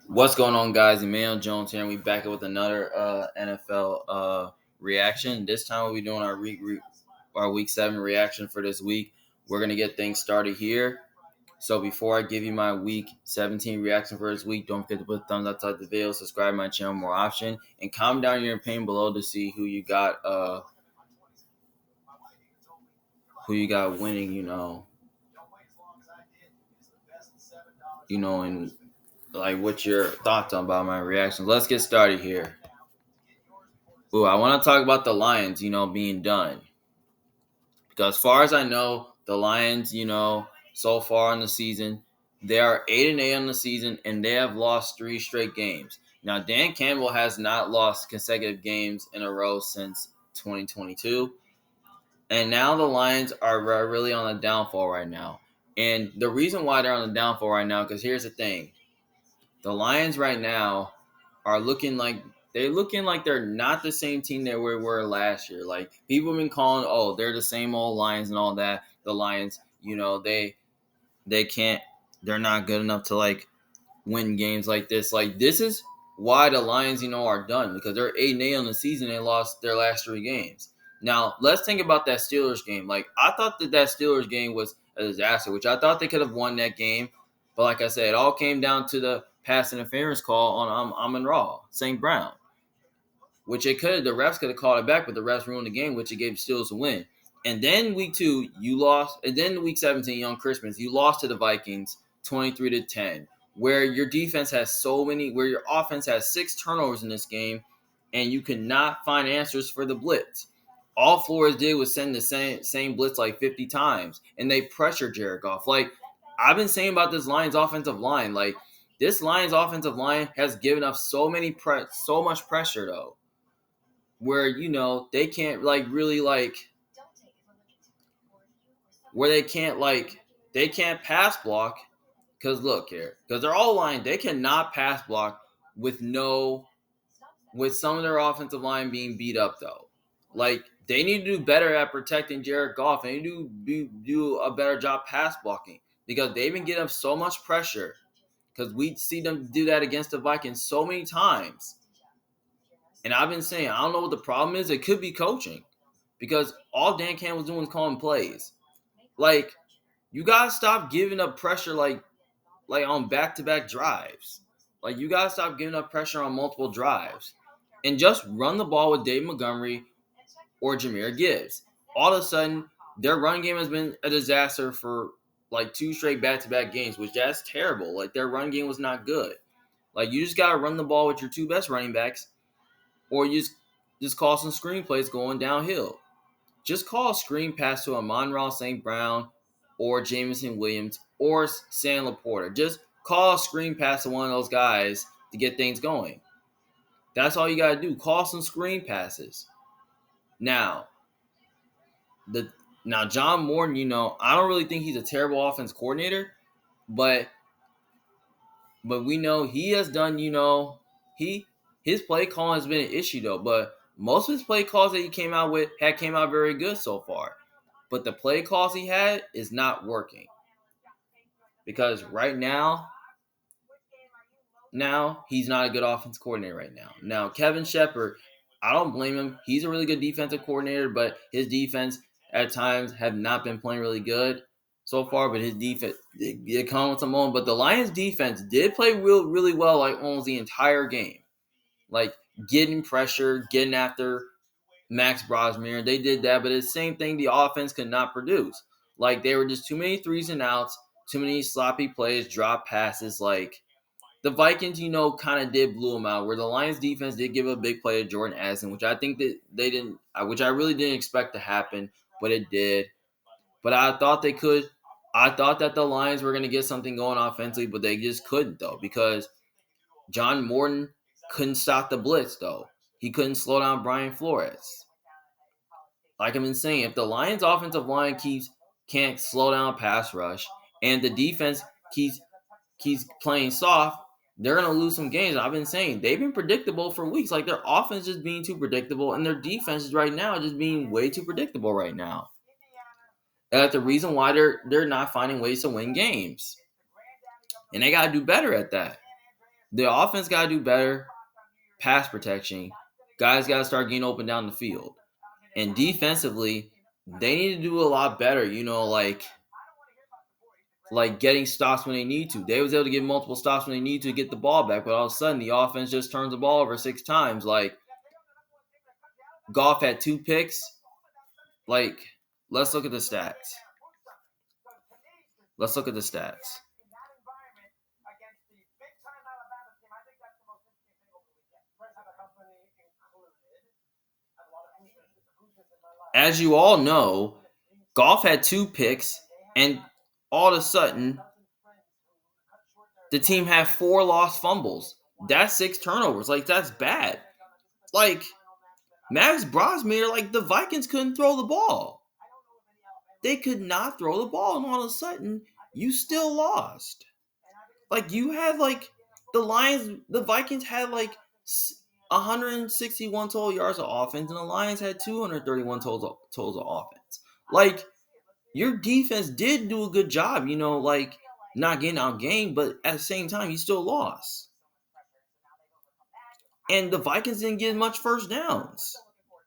What's going on, guys? Emmanuel Jones here, and we back with another NFL reaction. This time we'll be doing our week 7 reaction for this week. We're gonna get things started here. So before I give you my week 17 reaction for this week, don't forget to put a thumbs up to the video, subscribe to my channel, more option, and comment down your opinion below to see who you got winning. And like what's your thoughts on about my reactions. Let's get started here. Ooh, I want to talk about the Lions, being done. Because as far as I know, the Lions, so far in the season, they are 8-8 on the season, and they have lost 3 straight games. Now, Dan Campbell has not lost consecutive games in a row since 2022. And now the Lions are really on a downfall right now. And the reason why they're on the downfall right now, because here's the thing. The Lions right now are looking like they're not the same team that we were last year. Like, people have been calling, oh, they're the same old Lions and all that. The Lions, they can't, they're not good enough to like win games like this. Like, this is why the Lions, are done, because they're 8-8 on the season. They lost their last 3 games. Now, let's think about that Steelers game. Like, I thought that Steelers game was a disaster, which I thought they could have won that game. But like I said, it all came down to the pass interference call on Amon-Ra St. Brown, which the refs could have called it back, but the refs ruined the game, which it gave Steelers a win. And then week 2, you lost. And then week 17 on Christmas, you lost to the Vikings 23-10, where your your offense has 6 turnovers in this game, and you cannot find answers for the blitz. All Flores did was send the same blitz like 50 times, and they pressured Jared Goff. Like, I've been saying about this Lions offensive line, like, this Lions offensive line has given up so much pressure, though, where they can't where they can't pass block. Because look here, because they're all line, they cannot pass block with some of their offensive line being beat up, though. Like, they need to do better at protecting Jared Goff. They need to do a better job pass blocking, because they've been getting up so much pressure. Because we see them do that against the Vikings so many times. And I've been saying, I don't know what the problem is. It could be coaching, because all Dan Campbell was doing was calling plays. Like, you got to stop giving up pressure like on back-to-back drives. Like, you got to stop giving up pressure on multiple drives. And just run the ball with Dave Montgomery or Jahmyr Gibbs. All of a sudden, their run game has been a disaster for like 2 straight back-to-back games, which that's terrible. Like, their run game was not good. Like, you just got to run the ball with your 2 best running backs, or you just call some screen plays going downhill. Just call a screen pass to Amon-Ra St. Brown or Jameson Williams or Sam Laporta. Just call a screen pass to one of those guys to get things going. That's all you got to do. Call some screen passes. Now, John Morton, I don't really think he's a terrible offense coordinator, but we know he has done, his play calling has been an issue, though. But most of his play calls that he came out very good so far. But the play calls he had is not working. Because right now he's not a good offense coordinator right now. Now, Kevin Shepard, I don't blame him. He's a really good defensive coordinator, but his defense at times have not been playing really good so far. But his defense, it comes with some moment. But the Lions defense did play really well, like almost the entire game. Like, getting pressure, getting after Max Brosmere. They did that, but it's the same thing the offense could not produce. Like, there were just too many 3s and outs, too many sloppy plays, drop passes. Like, the Vikings, kind of did blow them out, where the Lions defense did give a big play to Jordan Addison, which I think that they didn't, which I really didn't expect to happen, but it did. But I thought they could. I thought that the Lions were going to get something going offensively, but they just couldn't, though, because John Morton couldn't stop the blitz, though. He couldn't slow down Brian Flores. Like I've been saying, if the Lions' offensive line can't slow down a pass rush, and the defense keeps playing soft, they're going to lose some games. I've been saying they've been predictable for weeks. Like, their offense is being too predictable, and their defense is right now just being way too predictable right now. And that's the reason why they're not finding ways to win games. And they got to do better at that. The offense got to do better. Pass protection. Guys got to start getting open down the field. And defensively, they need to do a lot better. Like getting stops when they need to. They was able to get multiple stops when they need to get the ball back, but all of a sudden the offense just turns the ball over 6 times. Like Goff had 2 picks. Like, let's look at the stats. Let's look at the stats. As you all know, Goff had 2 picks, and all of a sudden, the team had 4 lost fumbles. That's 6 turnovers. Like, that's bad. Like, Max Brosmeyer, like, the Vikings couldn't throw the ball. They could not throw the ball, and all of a sudden, you still lost. Like, you had, like, the Vikings had, like, 161 total yards of offense, and the Lions had 231 totals of offense. Like, your defense did do a good job, like, not getting outgained, but at the same time, you still lost. And the Vikings didn't get much first downs,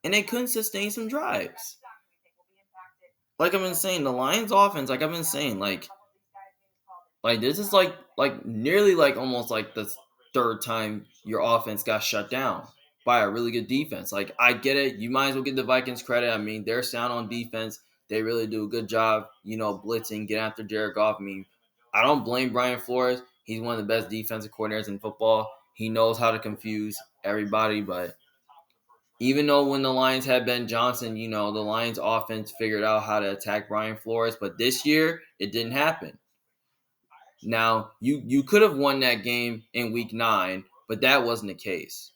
and they couldn't sustain some drives. Like I've been saying, the Lions offense, like I've been saying, like this is like nearly like almost like the 3rd time your offense got shut down by a really good defense. Like, I get it. You might as well give the Vikings credit. I mean, they're sound on defense. They really do a good job, blitzing, get after Jared Goff. I mean, I don't blame Brian Flores. He's one of the best defensive coordinators in football. He knows how to confuse everybody, but even though when the Lions had Ben Johnson, the Lions offense figured out how to attack Brian Flores, but this year it didn't happen. Now, you could have won that game in week 9, but that wasn't the case.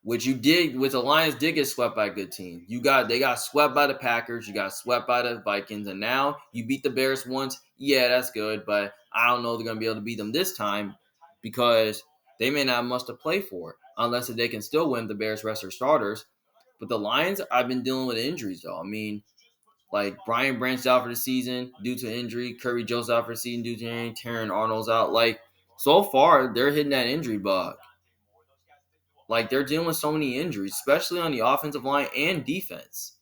Which the Lions did get swept by a good team. They got swept by the Packers, you got swept by the Vikings, and now you beat the Bears once. Yeah, that's good, but I don't know if they're going to be able to beat them this time because they may not have much to play for unless they can still win the Bears rest their starters. But the Lions, I've been dealing with injuries, though. I mean, like, Brian Branch out for the season due to injury. Kirby Jones out for the season due to injury. Terran Arnold's out. Like, so far, they're hitting that injury bug. Like, they're dealing with so many injuries, especially on the offensive line and defense.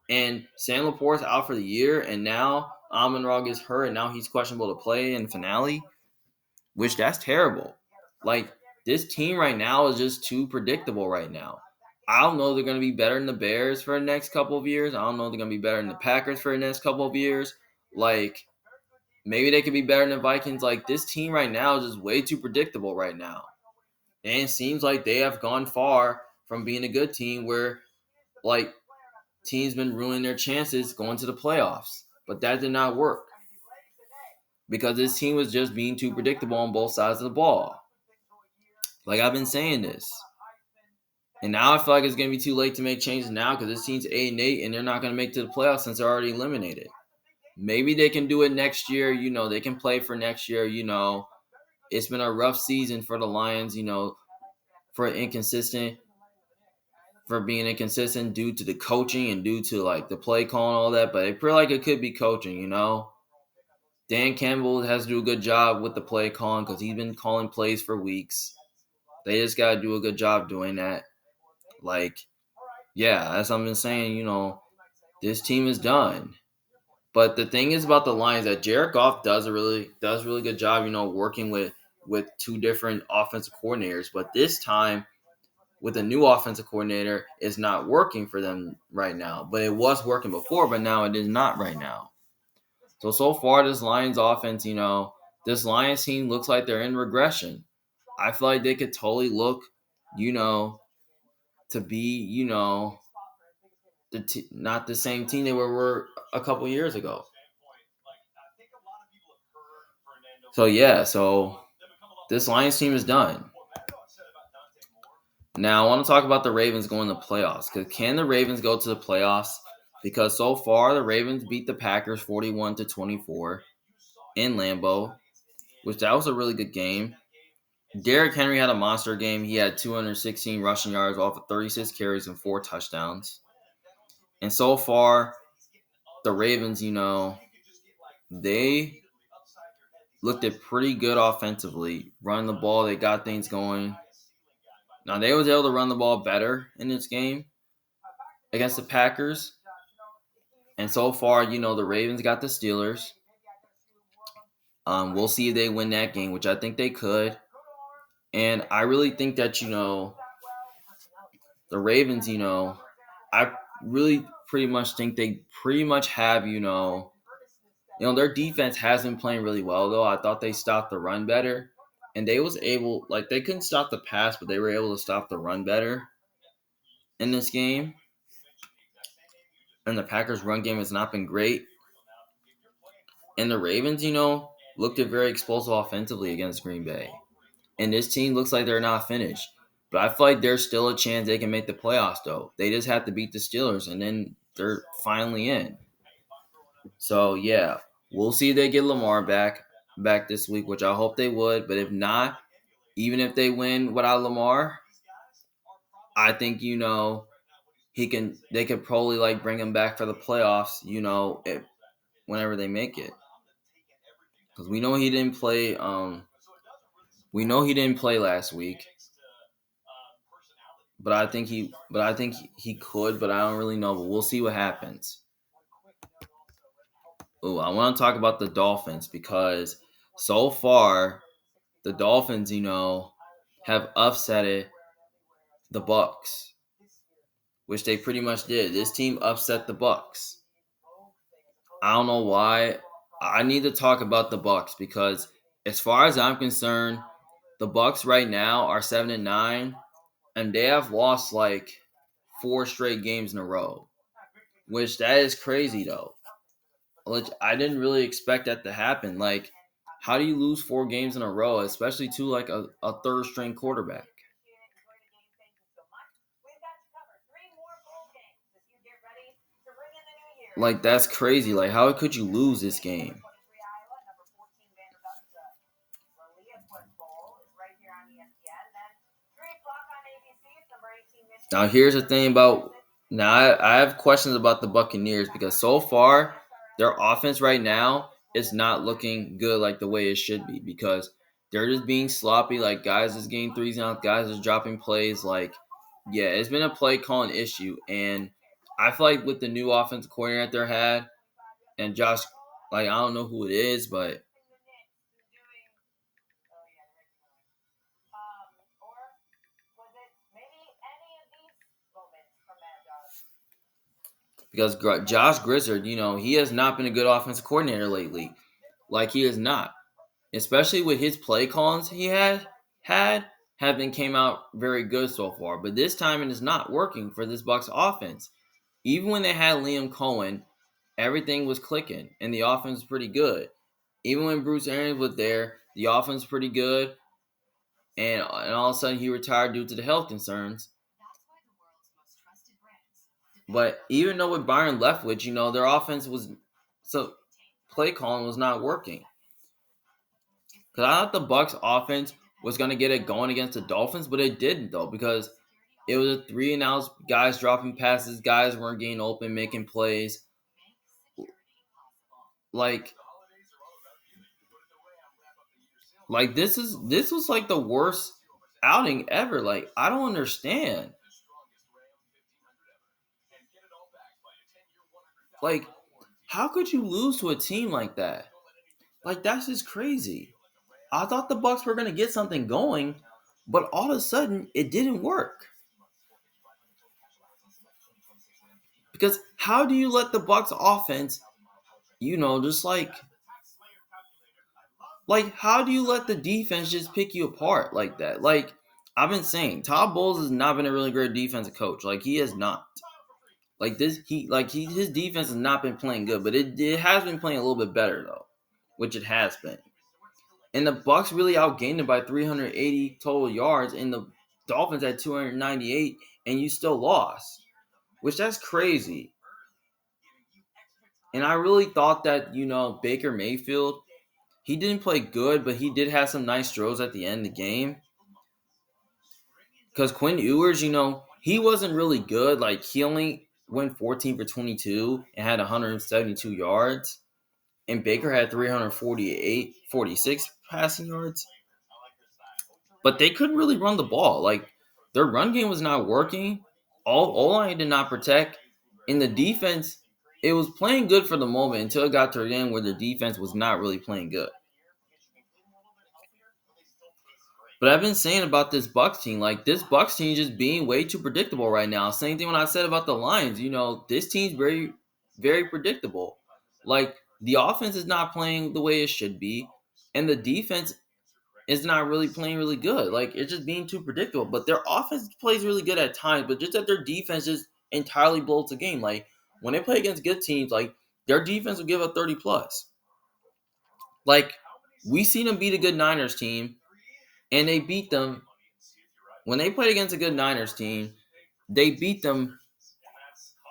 And Sam Laporte's out for the year, and now Amon-Ra gets hurt, and now he's questionable to play in the finale, which that's terrible. Like, this team right now is just too predictable right now. I don't know if they're going to be better than the Bears for the next couple of years. I don't know if they're going to be better than the Packers for the next couple of years. Like, maybe they could be better than the Vikings. Like, this team right now is just way too predictable right now. And it seems like they have gone far from being a good team where, like, teams been ruining their chances going to the playoffs. But that did not work because this team was just being too predictable on both sides of the ball. Like, I've been saying this. And now I feel like it's going to be too late to make changes now because this team's 8-8 and they're not going to make it to the playoffs since they're already eliminated. Maybe they can do it next year. They can play for next year. It's been a rough season for the Lions, for being inconsistent due to the coaching and due to, like, the play call and all that. But I feel like it could be coaching, Dan Campbell has to do a good job with the play calling because he's been calling plays for weeks. They just got to do a good job doing that. Like, yeah, as I've been saying, this team is done. But the thing is about the Lions that Jared Goff does a really good job, working with 2 different offensive coordinators. But this time, with a new offensive coordinator, it's not working for them right now. But it was working before, but now it is not right now. So far, this Lions offense, this Lions team looks like they're in regression. I feel like they could totally look, to be, not the same team they were a couple years ago. So, yeah, this Lions team is done. Now, I want to talk about the Ravens going to the playoffs. Because can the Ravens go to the playoffs? Because so far, the Ravens beat the Packers 41-24 in Lambeau, which that was a really good game. Derrick Henry had a monster game. He had 216 rushing yards off of 36 carries and 4 touchdowns. And so far, the Ravens, looked at pretty good offensively. Run the ball, they got things going. Now they was able to run the ball better in this game against the Packers. And so far, the Ravens got the Steelers. We'll see if they win that game, which I think they could. And I really think that, the Ravens, I really pretty much think they pretty much have, their defense has been playing really well, though. I thought they stopped the run better. And they was able, like, they couldn't stop the pass, but they were able to stop the run better in this game. And the Packers' run game has not been great. And the Ravens, looked at very explosive offensively against Green Bay. And this team looks like they're not finished. But I feel like there's still a chance they can make the playoffs, though. They just have to beat the Steelers, and then they're finally in. So, yeah, we'll see if they get Lamar back this week, which I hope they would. But if not, even if they win without Lamar, I think, they could probably, like, bring him back for the playoffs, whenever they make it. Because we know he didn't play. We know he didn't play last week. But I think he could, but I don't really know. But we'll see what happens. Oh, I want to talk about the Dolphins because so far the Dolphins, have upsetted the Bucks, which they pretty much did. This team upset the Bucks. I don't know why. I need to talk about the Bucks because as far as I'm concerned, the Bucks right now are 7-9, and they have lost like 4 straight games in a row, which that is crazy though. Which I didn't really expect that to happen. Like, how do you lose 4 games in a row, especially to like a third string quarterback? Like, that's crazy. Like, how could you lose this game? Now, here's the thing about now. I have questions about the Buccaneers because so far their offense right now is not looking good like the way it should be because they're just being sloppy. Like, guys is getting threes out, guys is dropping plays. Like, yeah, it's been a play calling issue, and I feel like with the new offensive coordinator they had and Josh, like, I don't know who it is, but because Josh Grizzard, he has not been a good offensive coordinator lately. Like, he is not, especially with his play callings he had have been came out very good so far. But this time it is not working for this Bucks offense. Even when they had Liam Cohen, everything was clicking and the offense was pretty good. Even when Bruce Arians was there, the offense was pretty good. And all of a sudden he retired due to the health concerns. But even though with Byron Leftwich, their offense was so play calling was not working. Because I thought the Bucks offense was going to get it going against the Dolphins, but it didn't though because it was a 3 and outs, guys dropping passes, guys weren't getting open, making plays. Like this was like the worst outing ever. Like, I don't understand. Like, how could you lose to a team like that? Like, that's just crazy. I thought the Bucks were gonna get something going, but all of a sudden it didn't work. Because how do you let the Bucks offense, just like how do you let the defense just pick you apart like that? Like, I've been saying, Todd Bowles has not been a really great defensive coach. Like, he has not. Like this, his defense has not been playing good, but it has been playing a little bit better though, which it has been. And the Bucks really outgained it by 380 total yards, and the Dolphins had 298, and you still lost, which that's crazy. And I really thought that Baker Mayfield, he didn't play good, but he did have some nice throws at the end of the game. Because Quinn Ewers, he wasn't really good. Like, he only went 14 for 22 and had 172 yards. and Baker had 46 passing yards. But they couldn't really run the ball. Like, their run game was not working. O-line did not protect. In the defense, it was playing good for the moment until it got to the end where the defense was not really playing good. But I've been saying about this Bucs team, like, this Bucs team just being way too predictable right now. Same thing when I said about the Lions. This team's very, very predictable. Like, the offense is not playing the way it should be, and the defense is not really playing really good. Like, it's just being too predictable. But their offense plays really good at times, but just that their defense just entirely blows the game. Like, when they play against good teams, like, their defense will give up 30 plus. Like, we seen them beat a good Niners team, and they beat them. When they played against a good Niners team, they beat them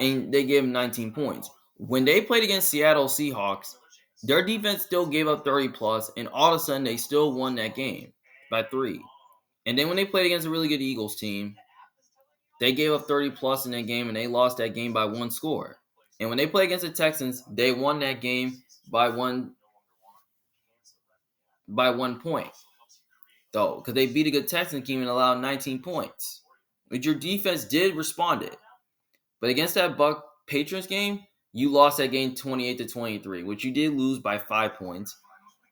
and they gave them 19 points. When they played against Seattle Seahawks, their defense still gave up 30 plus, and all of a sudden they still won that game by 3. And then when they played against a really good Eagles team, they gave up 30 plus in that game, and they lost that game by 1 score. And when they played against the Texans, they won that game by one point, though, because they beat a good Texans team and allowed 19 points. But your defense did respond it. But against that Patriots game, you lost that game 28-23, which you did lose by 5 points.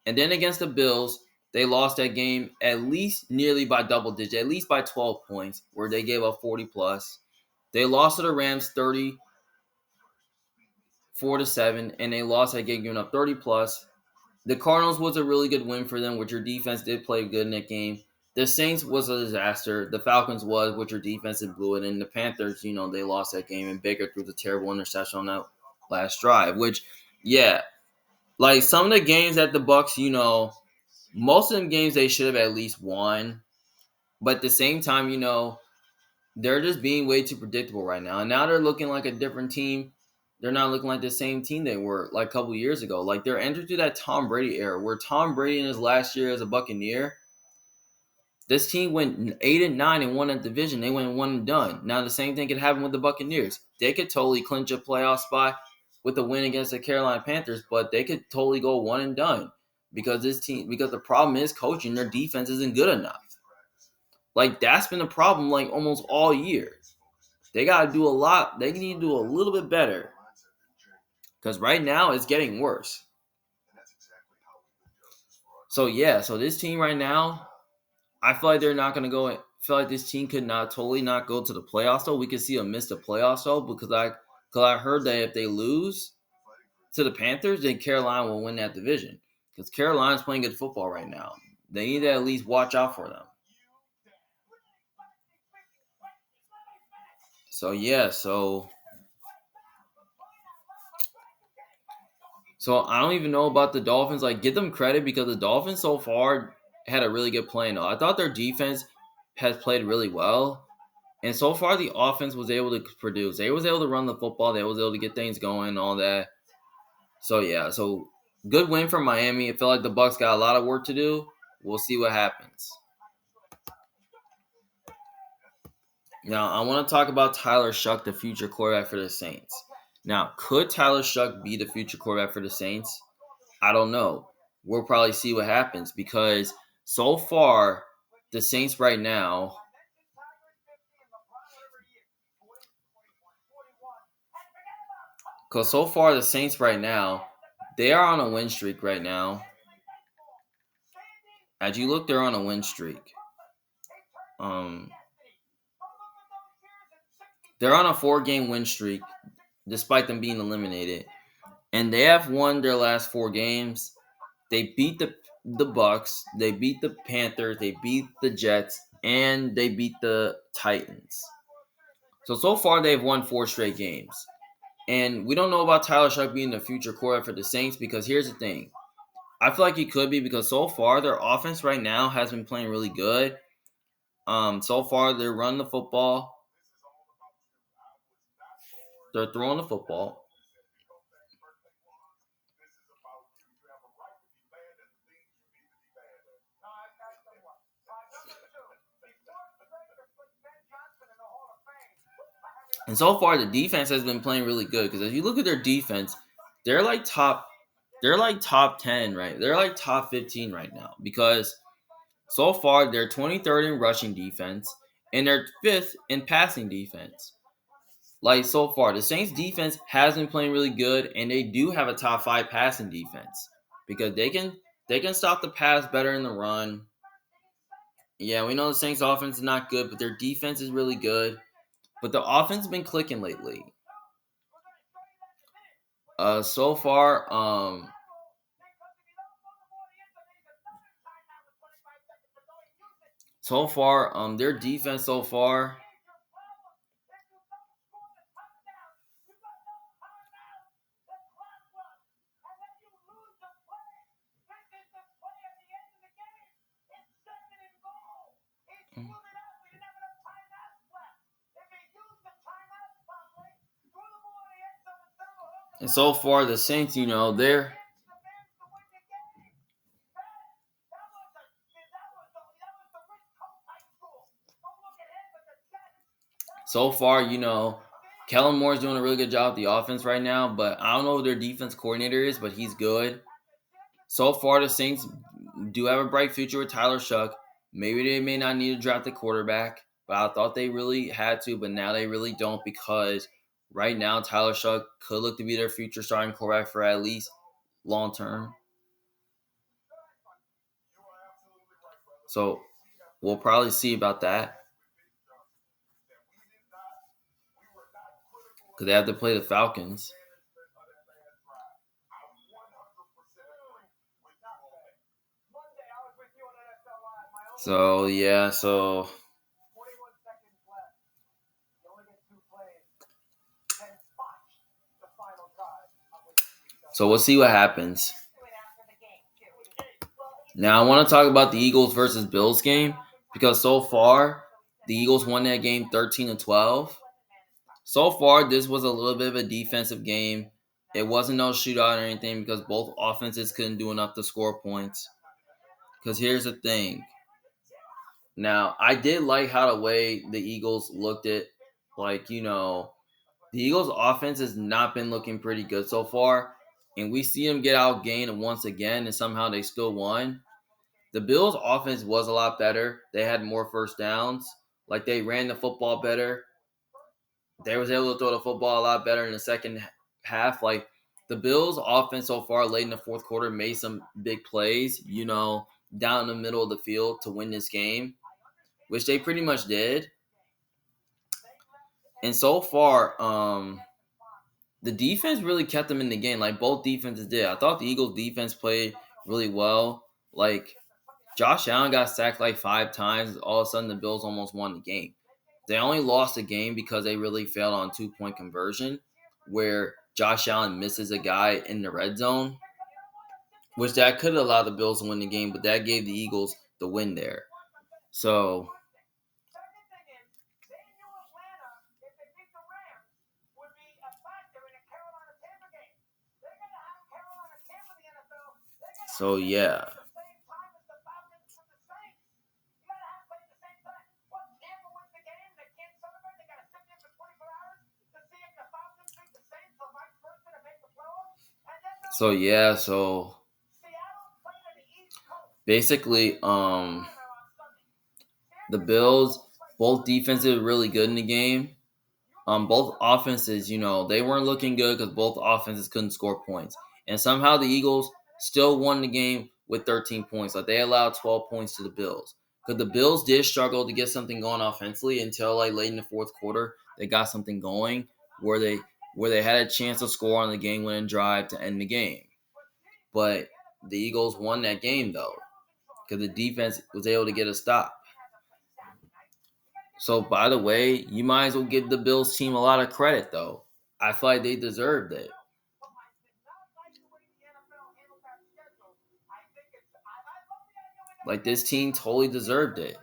And then against the Bills, they lost that game at least nearly by double digits, at least by 12 points, where they gave up 40 plus. They lost to the Rams 34-7, and they lost that game giving up 30 plus. The Cardinals was a really good win for them, which your defense did play good in that game. The Saints was a disaster. The Falcons was, which your defense blew it. And the Panthers, they lost that game, and Baker threw the terrible interception on that last drive, which, yeah, like some of the games at the Bucs, most of them games they should have at least won. But at the same time, they're just being way too predictable right now. And now they're looking like a different team. They're not looking like the same team they were like a couple years ago. Like, they're entering through that Tom Brady era where Tom Brady in his last year as a Buccaneer, this team went 8-9 and won a division. They went 1 and done. Now the same thing could happen with the Buccaneers. They could totally clinch a playoff spot with a win against the Carolina Panthers, but they could totally go 1 and done because the problem is coaching. Their defense isn't good enough. Like, that's been the problem like almost all year. They got to do a lot. They need to do a little bit better because right now it's getting worse. So this team right now, I feel like they're not going to go. I feel like this team could not go to the playoffs, though. We could see them miss the playoffs, though, because I heard that if they lose to the Panthers, then Carolina will win that division because Carolina's playing good football right now. They need to at least watch out for them. So I don't even know about the Dolphins. Like, give them credit because the Dolphins so far had a really good plan. I thought their defense has played really well. And so far, the offense was able to produce. They was able to run the football. They was able to get things going and all that. So good win for Miami. I feel like the Bucs got a lot of work to do. We'll see what happens. Now, I want to talk about Tyler Shough, the future quarterback for the Saints. Now, could Tyler Shough be the future quarterback for the Saints? I don't know. We'll probably see what happens because so far, the Saints right now, they are on a win streak right now. As you look, they're on a win streak. They're on a 4-game win streak, despite them being eliminated. And they have won their last 4 games. They beat the Bucs, they beat the Panthers, they beat the Jets, and they beat the Titans. So far they've won 4 straight games. And we don't know about Tyler Shough being the future quarterback for the Saints because here's the thing. I feel like he could be because so far their offense right now has been playing really good. So far they're running the football. They're throwing the football. And so far, the defense has been playing really good because if you look at their defense, they're like top they're like top 10, right? They're like top 15 right now because so far they're 23rd in rushing defense and they're 5th in passing defense. Like so far, the Saints defense has been playing really good, and they do have a top 5 passing defense because they can stop the pass better in the run. Yeah, we know the Saints offense is not good, but their defense is really good. But the offense has been clicking lately. So far, their defense so far. And so far, the Saints, they're so far, Kellen Moore's doing a really good job with the offense right now, but I don't know who their defense coordinator is, but he's good. So far, the Saints do have a bright future with Tyler Shuck. Maybe they may not need to draft a quarterback, but I thought they really had to, but now they really don't because right now Tyler Shuck could look to be their future starting quarterback for at least long term. So we'll probably see about that because they have to play the Falcons. So yeah, so we'll see what happens. Now I want to talk about the Eagles versus Bills game because so far the Eagles won that game 13-12. So far this was a little bit of a defensive game. It wasn't no shootout or anything because both offenses couldn't do enough to score points. Because here's the thing. Now I did like how the way the Eagles looked at, like the Eagles offense has not been looking pretty good so far, and we see them get outgained once again, and somehow they still won. The Bills' offense was a lot better. They had more first downs. Like they ran the football better. They was able to throw the football a lot better in the second half. Like the Bills' offense so far late in the fourth quarter made some big plays, down in the middle of the field to win this game, which they pretty much did. And so far, the defense really kept them in the game. Like both defenses did. I thought the Eagles' defense played really well. Like Josh Allen got sacked like 5 times. All of a sudden, the Bills almost won the game. They only lost the game because they really failed on 2-point conversion, where Josh Allen misses a guy in the red zone, which that could allow the Bills to win the game, but that gave the Eagles the win there. So yeah. So basically, the Bills, both defenses really good in the game. Both offenses, they weren't looking good because both offenses couldn't score points. And somehow the Eagles still won the game with 13 points. Like they allowed 12 points to the Bills. Because the Bills did struggle to get something going offensively until like late in the fourth quarter. They got something going where they had a chance to score on the game winning drive to end the game. But the Eagles won that game though. Because the defense was able to get a stop. So, by the way, you might as well give the Bills team a lot of credit, though. I feel like they deserved it. Like, this team totally deserved it.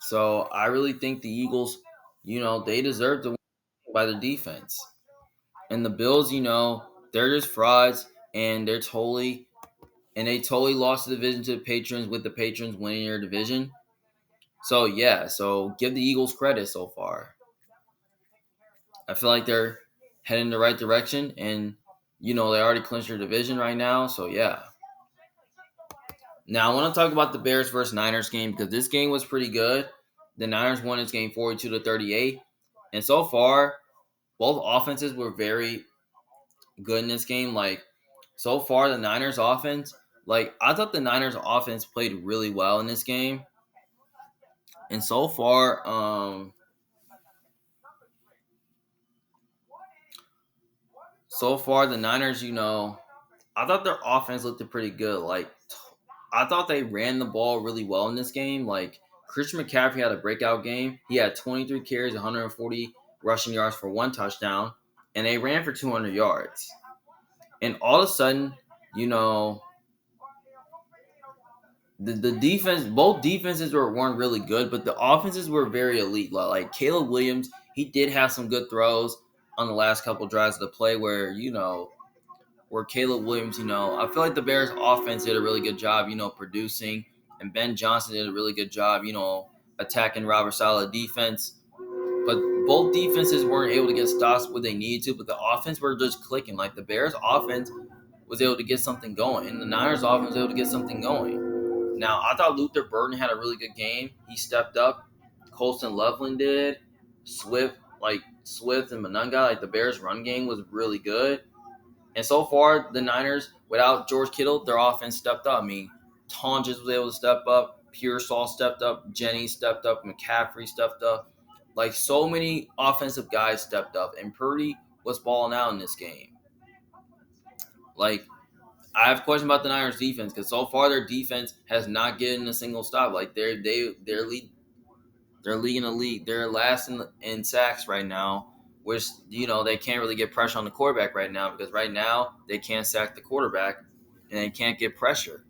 So, I really think the Eagles, they deserve to win by their defense. And the Bills, they're just frauds, and they totally lost the division to the Patriots with the Patriots winning their division. So, yeah, so give the Eagles credit so far. I feel like they're heading in the right direction, and They already clinched their division right now. So yeah. Now I want to talk about the Bears versus Niners game because this game was pretty good. The Niners won this game 42-38. And so far, both offenses were very good in this game. Like, so far, the Niners offense, like, I thought the Niners offense played really well in this game. And so far, the Niners, I thought their offense looked pretty good. Like, I thought they ran the ball really well in this game. Like, Christian McCaffrey had a breakout game. He had 23 carries, 140 rushing yards for one touchdown, and they ran for 200 yards. And all of a sudden, you know, the defense, both defenses weren't really good, but the offenses were very elite. Like Caleb Williams, he did have some good throws on the last couple drives of the play where Caleb Williams, I feel like the Bears offense did a really good job, producing, and Ben Johnson did a really good job, attacking Robert Saleh defense. But both defenses weren't able to get stops what they needed to, but the offense were just clicking. Like the Bears offense was able to get something going, and the Niners offense was able to get something going. Now, I thought Luther Burden had a really good game. He stepped up. Colston Loveland did. Swift and Monunga, like the Bears' run game was really good. And so far, the Niners, without George Kittle, their offense stepped up. I mean, Tonjes was able to step up. Pearsall stepped up. Jennings stepped up. McCaffrey stepped up. Like, so many offensive guys stepped up. And Purdy was balling out in this game. Like, I have a question about the Niners defense because so far their defense has not gotten a single stop. Like they're leading the league. They're last in sacks right now, which they can't really get pressure on the quarterback right now because right now they can't sack the quarterback and they can't get pressure.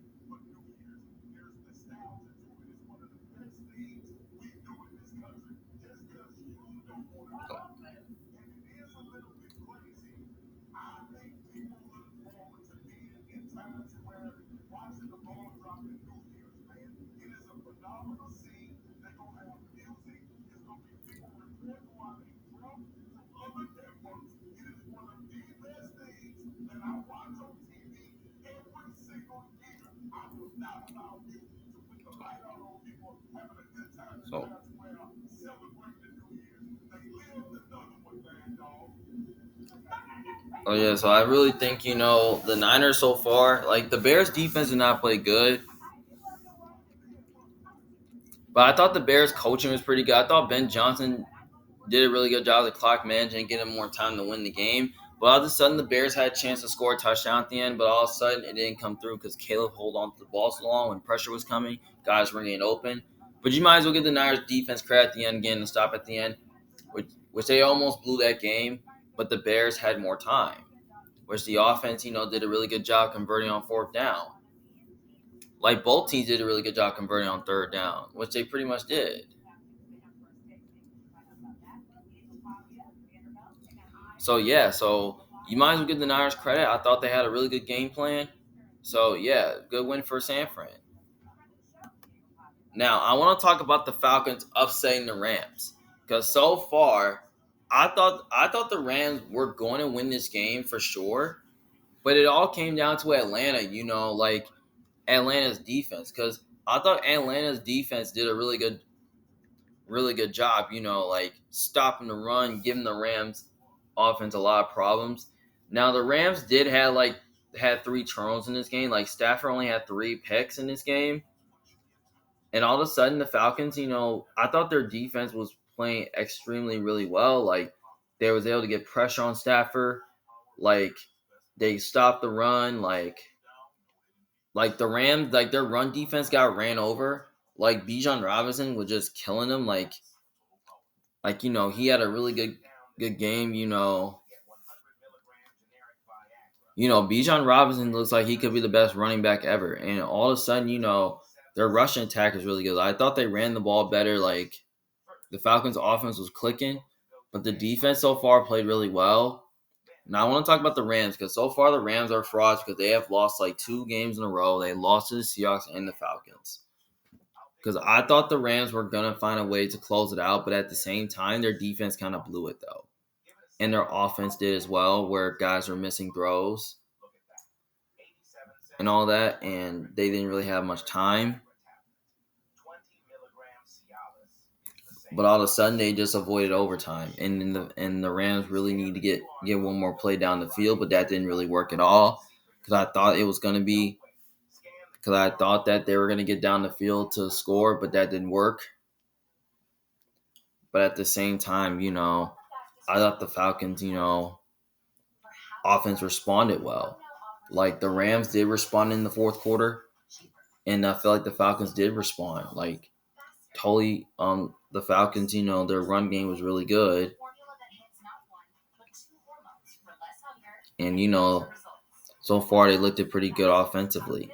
So, oh yeah, so I really think the Niners so far, like the Bears defense did not play good, but I thought the Bears coaching was pretty good. I thought Ben Johnson did a really good job of the clock managing, getting more time to win the game. But all of a sudden, the Bears had a chance to score a touchdown at the end, but all of a sudden, it didn't come through because Caleb held on to the ball so long when pressure was coming. Guys were getting open. But you might as well give the Niners defense credit at the end, getting the stop at the end, which they almost blew that game, but the Bears had more time, which the offense, did a really good job converting on fourth down. Like both teams did a really good job converting on third down, which they pretty much did. So yeah, so you might as well give the Niners credit. I thought they had a really good game plan. So yeah, good win for San Fran. Now I want to talk about the Falcons upsetting the Rams because so far, I thought the Rams were going to win this game for sure, but it all came down to Atlanta. Like Atlanta's defense because I thought Atlanta's defense did a really good job, like stopping the run, giving the Rams offense a lot of problems. Now the Rams did had three turnovers in this game. Like Stafford only had three picks in this game. And all of a sudden the Falcons, I thought their defense was playing extremely really well. Like they was able to get pressure on Stafford. Like they stopped the run. Like the Rams, like their run defense got ran over. Like Bijan Robinson was just killing them. He had a really good game. Bijan Robinson looks like he could be the best running back ever. And all of a sudden, their rushing attack is really good. I thought they ran the ball better. Like the Falcons' offense was clicking, but the defense so far played really well. Now I want to talk about the Rams because so far the Rams are frauds because they have lost like 2 games in a row. They lost to the Seahawks and the Falcons. Because I thought the Rams were going to find a way to close it out, but at the same time, their defense kind of blew it, though. and their offense did as well, where guys were missing throws and all that, and they didn't really have much time. But all of a sudden, they just avoided overtime, and the Rams really need to get one more play down the field, but that didn't really work at all because I thought it was going to be because I thought that they were going to get down the field to score, but that didn't work. But at the same time, I thought the Falcons, offense responded well. Like the Rams did respond in the fourth quarter, and I feel like the Falcons did respond. Like totally, the Falcons, their run game was really good, and so far they looked pretty good offensively.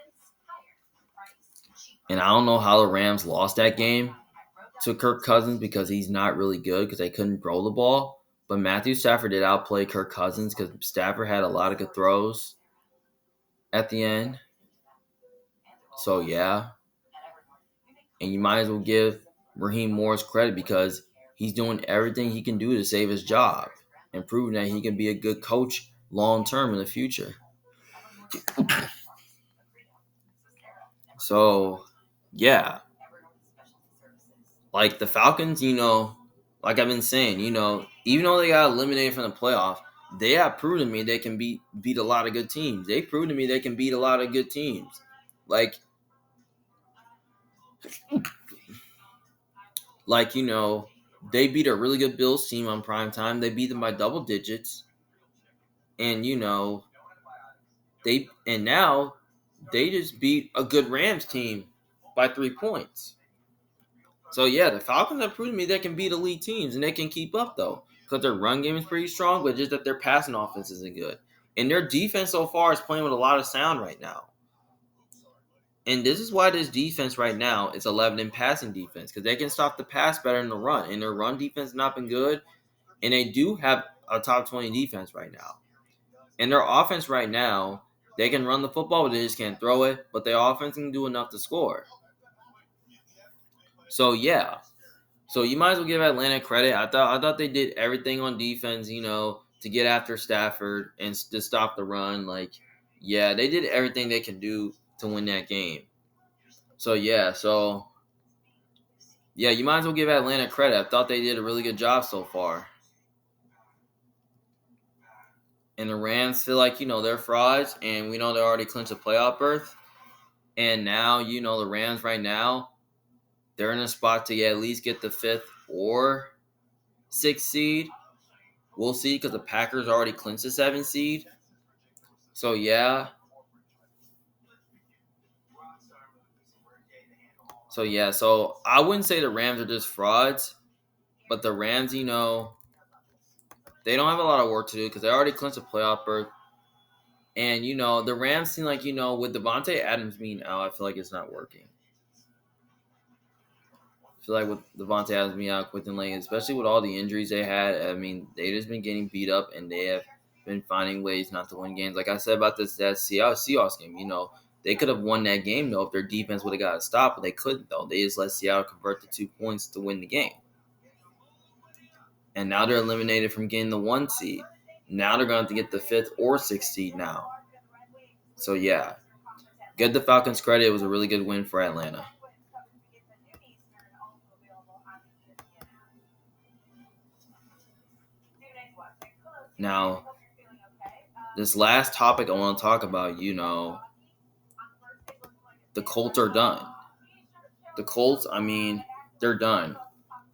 And I don't know how the Rams lost that game to Kirk Cousins because he's not really good because they couldn't throw the ball. But Matthew Stafford did outplay Kirk Cousins because Stafford had a lot of good throws at the end. So, yeah. And you might as well give Raheem Morris credit because he's doing everything he can do to save his job and proving that he can be a good coach long term in the future. So, yeah. Like the Falcons, like I've been saying, even though they got eliminated from the playoff, they have proven to me they can beat a lot of good teams. They proved to me they can beat a lot of good teams. Like they beat a really good Bills team on prime time. They beat them by double digits. And now they just beat a good Rams team by 3 points. So yeah, the Falcons have proven to me they can beat elite teams and they can keep up though. Because their run game is pretty strong, but just that their passing offense isn't good. And their defense so far is playing with a lot of sound right now. And this is why this defense right now is 11 in passing defense. Because they can stop the pass better than the run. And their run defense has not been good. And they do have a top 20 defense right now. And their offense right now, they can run the football, but they just can't throw it. But their offense can do enough to score. So yeah. So you might as well give Atlanta credit. I thought they did everything on defense, to get after Stafford and to stop the run. Like, yeah, they did everything they can do to win that game. So yeah, you might as well give Atlanta credit. I thought they did a really good job so far. And the Rams feel like, they're frauds, and we know they already clinched a playoff berth. And now, the Rams right now, they're in a spot to at least get the 5th or 6th seed. We'll see because the Packers already clinched the 7th seed. So, yeah. So I wouldn't say the Rams are just frauds. But the Rams, they don't have a lot of work to do because they already clinched a playoff berth. And, the Rams seem like, with Davante Adams being out, I feel like it's not working. I feel like with Davante Adams being out, Quentin Lane, especially with all the injuries they had, I mean, they just been getting beat up and they have been finding ways not to win games. Like I said about that Seahawks game, they could have won that game, though, if their defense would have got a stop, but they couldn't, though. They just let Seattle convert the 2 points to win the game. And now they're eliminated from getting the 1 seed. Now they're going to have to get the 5th or 6th seed now. So, yeah. Give the Falcons credit. It was a really good win for Atlanta. Now, this last topic I want to talk about, the Colts are done. The Colts, I mean, they're done.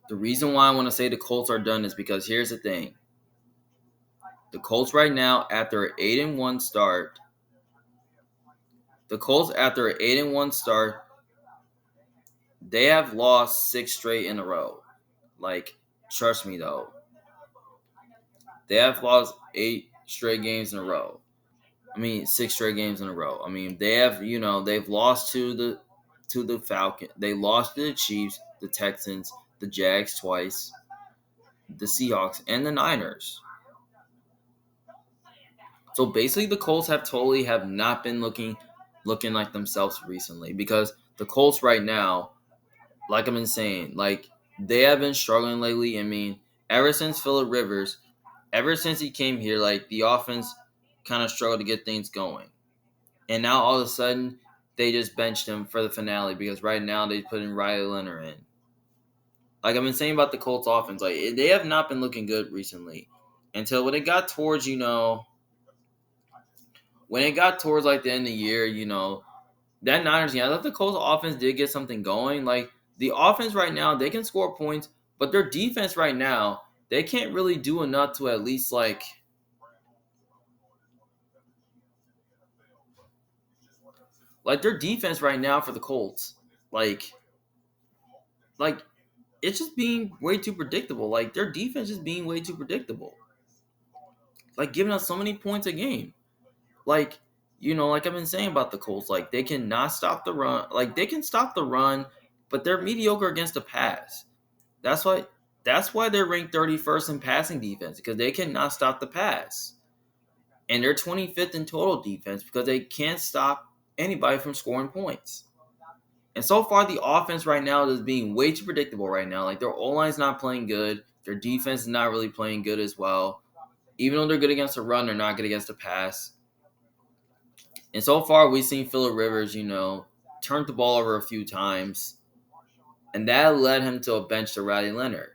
The reason why I want to say the Colts are done is because here's the thing. The Colts right now, after an 8-1 start, they have lost 6 straight in a row. Like, trust me though. They have lost 8 straight games in a row. 6 straight games in a row. I mean, they have, they've lost to the Falcons. They lost to the Chiefs, the Texans, the Jags twice, the Seahawks, and the Niners. So basically, the Colts have not been looking like themselves recently because the Colts right now, like I've been saying, like they have been struggling lately. I mean, ever since Phillip Rivers ever since he came here, like the offense kind of struggled to get things going. And now all of a sudden, they just benched him for the finale because right now they put in Riley Leonard in. Like I've been saying about the Colts offense, like they have not been looking good recently. Until when it got towards, when it got towards like the end of the year, that Niners game, I thought the Colts offense did get something going. Like the offense right now, they can score points, but their defense right now, they can't really do enough to at least like their defense right now for the Colts, like like it's just being way too predictable. Like their defense is being way too predictable. Like giving us so many points a game. Like like I've been saying about the Colts, like they cannot stop the run. Like they can stop the run, but they're mediocre against the pass. That's why they're ranked 31st in passing defense because they cannot stop the pass. And they're 25th in total defense because they can't stop anybody from scoring points. And so far, the offense right now is being way too predictable right now. Like their O-line's not playing good. Their defense is not really playing good as well. Even though they're good against the run, they're not good against the pass. And so far, we've seen Phillip Rivers, turn the ball over a few times. And that led him to a bench to Riley Leonard.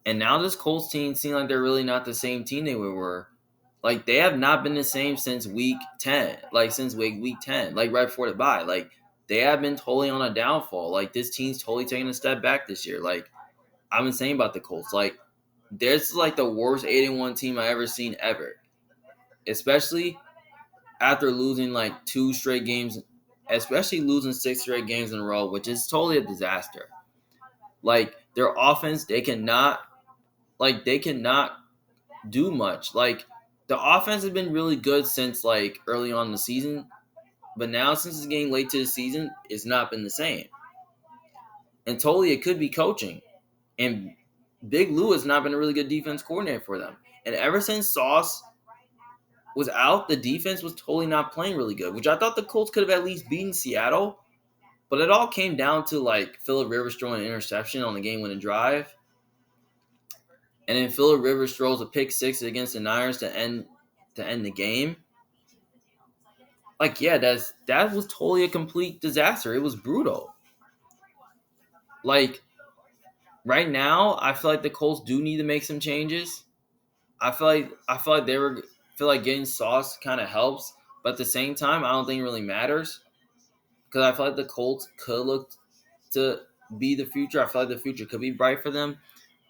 And now this Colts team seems like they're really not the same team they were. Like they have not been the same since week 10. Like since week 10. Like right before the bye. Like they have been totally on a downfall. Like this team's totally taking a step back this year. Like I've been saying about the Colts. Like this is like the worst 8-1 team I ever seen ever. Especially after losing like 2 straight games. Especially losing 6 straight games in a row, which is totally a disaster. Like their offense, they cannot do much. Like the offense has been really good since like early on in the season, but now since it's getting late to the season, it's not been the same. And totally, it could be coaching. And Big Lou has not been a really good defense coordinator for them. And ever since Sauce was out, the defense was totally not playing really good, which I thought the Colts could have at least beaten Seattle. But it all came down to like Phillip Rivers throwing an interception on the game-winning drive. And then Phillip Rivers throws a pick six against the Niners to end the game. Like, yeah, that was totally a complete disaster. It was brutal. Like, right now, I feel like the Colts do need to make some changes. I feel like getting Sauce kind of helps, but at the same time, I don't think it really matters because I feel like the Colts could look to be the future. I feel like the future could be bright for them,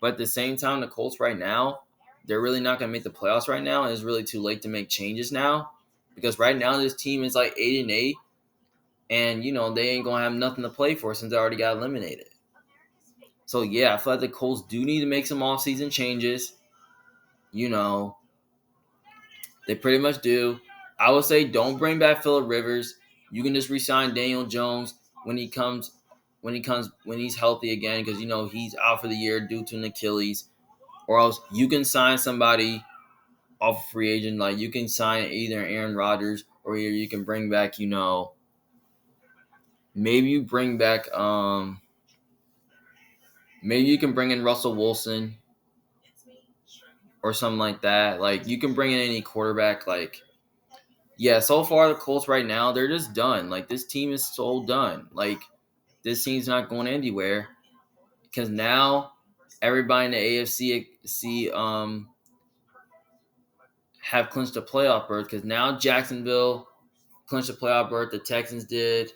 but at the same time, the Colts right now, they're really not going to make the playoffs right now, and it's really too late to make changes now because right now this team is like 8-8. And, they ain't going to have nothing to play for since they already got eliminated. So, yeah, I feel like the Colts do need to make some offseason changes. They pretty much do. I would say don't bring back Phillip Rivers. You can just re-sign Daniel Jones when he's healthy again because, he's out for the year due to an Achilles. Or else you can sign somebody off a free agent. Like, you can sign either Aaron Rodgers or either you can bring back, maybe you bring back maybe you can bring in Russell Wilson or something like that. Like you can bring in any quarterback. Like, yeah, so far the Colts right now, they're just done. Like this team is so done. Like this team's not going anywhere because now everybody in the AFC have clinched a playoff berth because now Jacksonville clinched a playoff berth. The Texans did,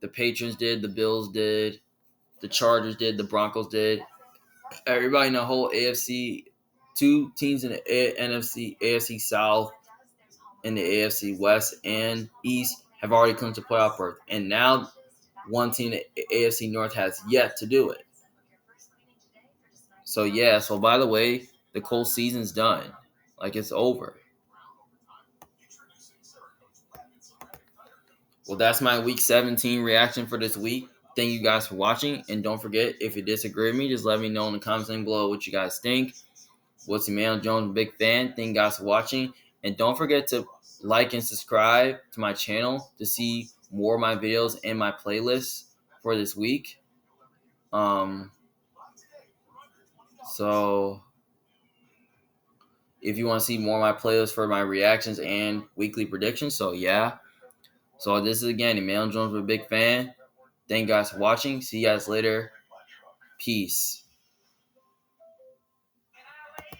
the Patriots did, the Bills did, the Chargers did, the Broncos did. Everybody in the whole AFC, 2 teams in the NFC, AFC South, and the AFC West and East have already clinched a playoff berth. And now one team in the AFC North has yet to do it. So, yeah. So, by the way, the Colts season's done. Like, it's over. Well, that's my Week 17 reaction for this week. Thank you guys for watching. And don't forget, if you disagree with me, just let me know in the comments below what you guys think. What's Emmanuel Jones, big fan. Thank you guys for watching. And don't forget to like and subscribe to my channel to see more of my videos and my playlists for this week. So if you want to see more of my playlists for my reactions and weekly predictions. So yeah. So this is again Emmanuel Jones, a big fan. Thank you guys for watching. See you guys later. Peace.